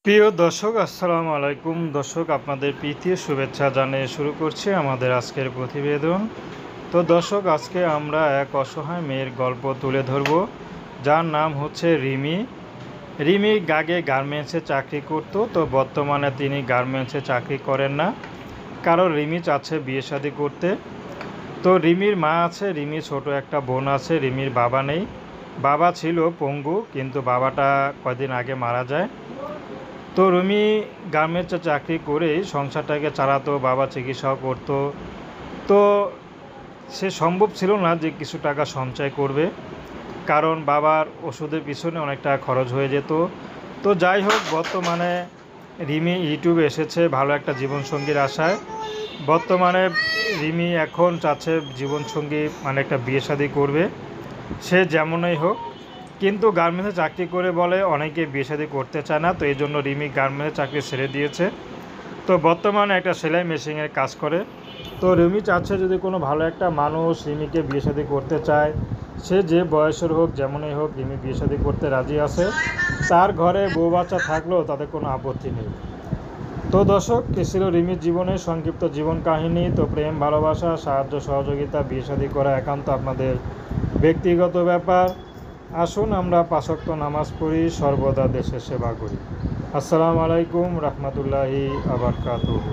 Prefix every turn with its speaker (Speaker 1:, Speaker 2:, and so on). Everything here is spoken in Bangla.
Speaker 1: প্রিয় দর্শক, আসসালামু আলাইকুম। দর্শক, আপনাদের প্রীতি শুভেচ্ছা জানিয়ে শুরু করছি আমাদের আজকের প্রতিবেদন। তো দর্শক, আজকে আমরা এক অসহায় মেয়ের গল্প তুলে ধরব, যার নাম হচ্ছে রিমি। রিমি আগে গার্মেন্টসে চাকরি করতো, তো বর্তমানে তিনি গার্মেন্টসে চাকরি করেন না, কারণ রিমি চাচ্ছে বিয়ে শাদী করতে। তো রিমির মা আছে, রিমির ছোট একটা বোন আছে, রিমির বাবা নেই। বাবা ছিল পঙ্গু, কিন্তু বাবাটা কয়দিন আগে মারা যায়। তো রুমি গার্মেন্টসে চাকরি করেই সংসারটাকে চালাতো, বাবা চিকিৎসাও করতো। তো সে সম্ভব ছিল না যে কিছু টাকা সঞ্চয় করবে, কারণ বাবার ওষুধের পিছনে অনেক টাকা খরচ হয়ে যেত। তো যাই হোক, বর্তমানে রিমি ইউটিউবে এসেছে ভালো একটা জীবনসঙ্গীর আশায়। বর্তমানে রিমি এখন চাচ্ছে জীবনসঙ্গী মানে একটা বিয়ে শাদী করবে, সে যেমনই হোক। কিন্তু গার্মেন্টসে চাকরি করে বলে অনেকে বিয়ে শাদী করতে চায় না, তো এই জন্য রিমি গার্মেন্টসে চাকরি ছেড়ে দিয়েছে। তো বর্তমানে একটা সেলাই মেশিনের কাজ করে। তো রিমি চাচ্ছে যদি কোনো ভালো একটা মানুষ রিমিকে বিয়ে শাদী করতে চায়, সে যে বয়সের হোক যেমনই হোক, রিমি বিয়ে শাদী করতে রাজি আছে। তার ঘরে বউ বাচ্চা থাকলেও তাদের কোনো আপত্তি নেই। তো দর্শক, এ ছিল রিমির জীবনের সংক্ষিপ্ত জীবন কাহিনী। তো প্রেম, ভালোবাসা, সাহায্য সহযোগিতা, বিয়ে শাদী করা একান্ত আপনাদের ব্যক্তিগত ব্যাপার। আসুন আমরা ৫ ওয়াক্ত নামাজ পড়ি, সর্বদা দেশের সেবা করি। আসসালামু আলাইকুম রহমতুল্লাহি আবরকাতুহু।